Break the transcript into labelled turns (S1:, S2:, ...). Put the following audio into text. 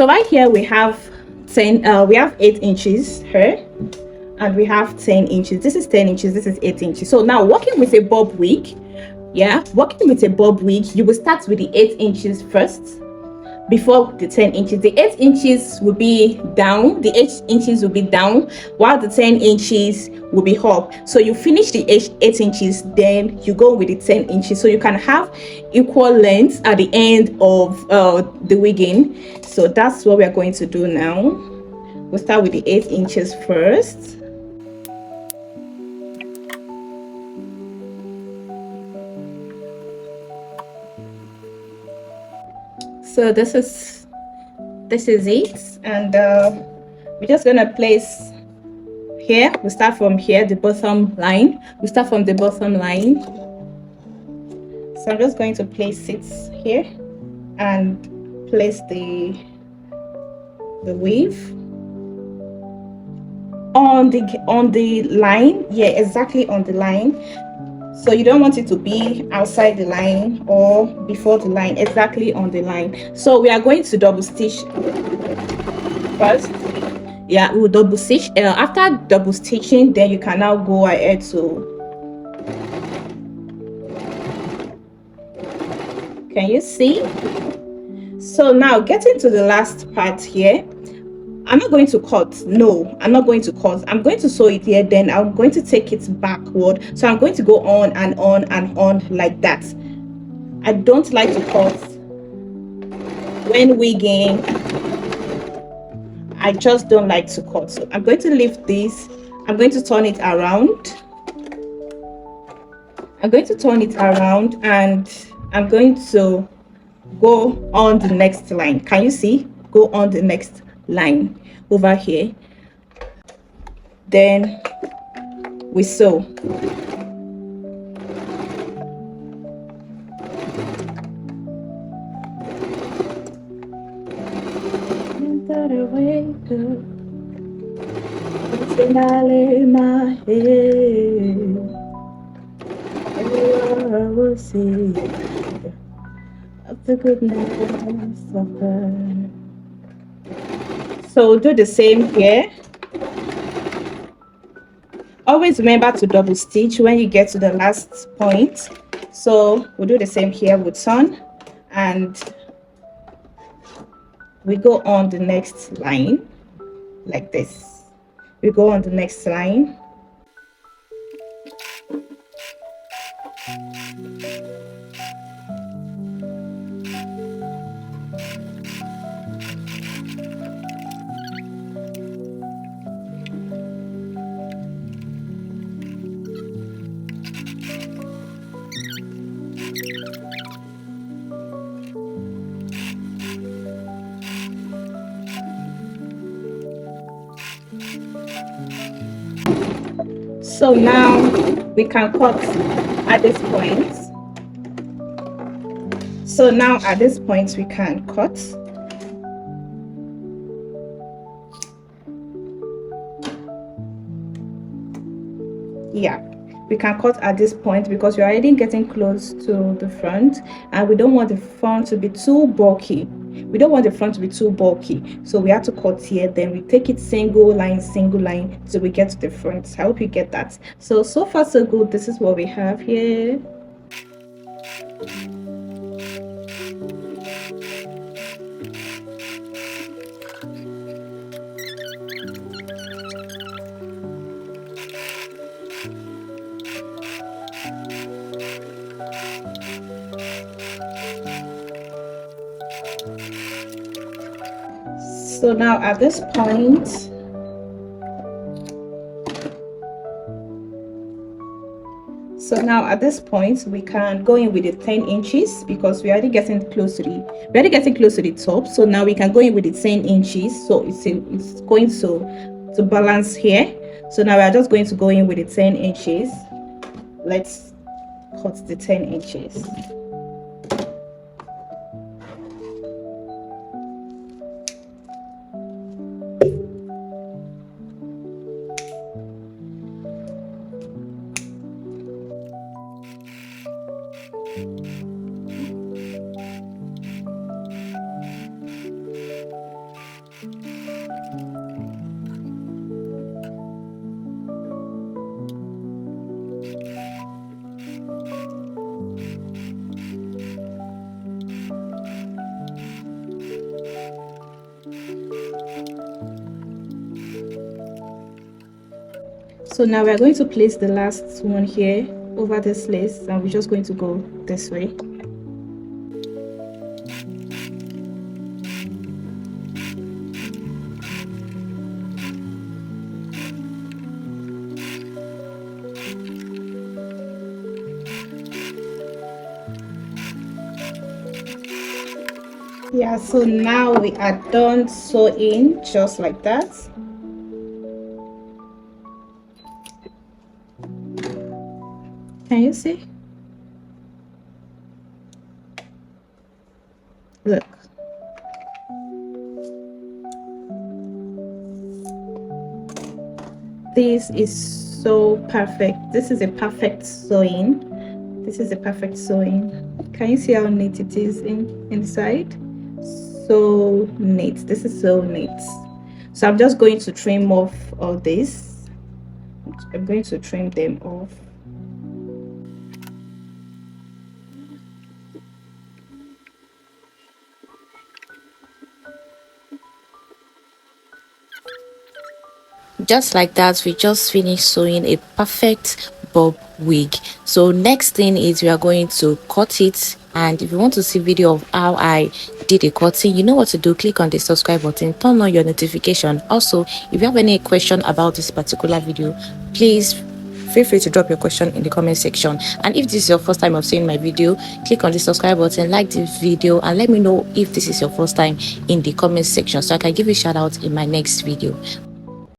S1: So right here we have 8 inches here, and we have 10 inches. This is 10 inches, this is 8 inches. So now working with a bob wig, working with a bob wig, you will start with the 8 inches first before the 10 inches. The 8 inches will be down, while the 10 inches will be up. So you finish the 8 inches, then you go with the 10 inches, so you can have equal length at the end of the wigging. So that's what we are going to do now. We'll start with the 8 inches first. So this is it, and we're just gonna place here. We start from here, the bottom line. So I'm just going to place it here and place the weave on the line. Exactly on the line. So you don't want it to be outside the line or before the line, exactly on the line. So we are going to double stitch first. We will double stitch. After double stitching, then you can now go ahead to, can you see? So now getting to the last part here, I'm not going to cut. No, I'm not going to cut. I'm going to sew it here, then I'm going to take it backward. So I'm going to go on and on and on like that. I don't like to cut when wigging. I just don't like to cut. So I'm going to lift this. I'm going to turn it around. And I'm going to go on the next line. Can you see? Go on the next line over here, then we sew. Of the goodness of God. So do the same here. Always remember to double stitch when you get to the last point. So we'll do the same here with turn, and we go on the next line like this. We go on the next line. So now we can cut at this point. So now at this point we can cut. We can cut at this point because we're already getting close to the front, and we don't want the front to be too bulky. So we have to cut here, then we take it single line till we get to the front. I hope you get that. So far so good. This is what we have here. So now at this point, we can go in with the 10 inches because we're already getting close to the top. So now we can go in with the 10 inches. So it's going to balance here. So now we're just going to go in with the 10 inches. Let's cut the 10 inches. So now we're going to place the last one here over this lace, and we're just going to go this way. Yeah, so now we are done sewing just like that. Can you see? Look. This is so perfect. This is a perfect sewing. This is a perfect sewing. Can you see how neat it is inside? So neat. This is so neat. So I'm just going to trim off all this. I'm going to trim them off.
S2: Just like that, we just finished sewing a perfect bob wig. So next thing is we are going to cut it, and if you want to see video of how I did a cutting, you know what to do. Click on the subscribe button, turn on your notification. Also, if you have any question about this particular video, please feel free to drop your question in the comment section. And if this is your first time of seeing my video, click on the subscribe button, like this video, and let me know if this is your first time in the comment section so I can give you a shout out in my next video.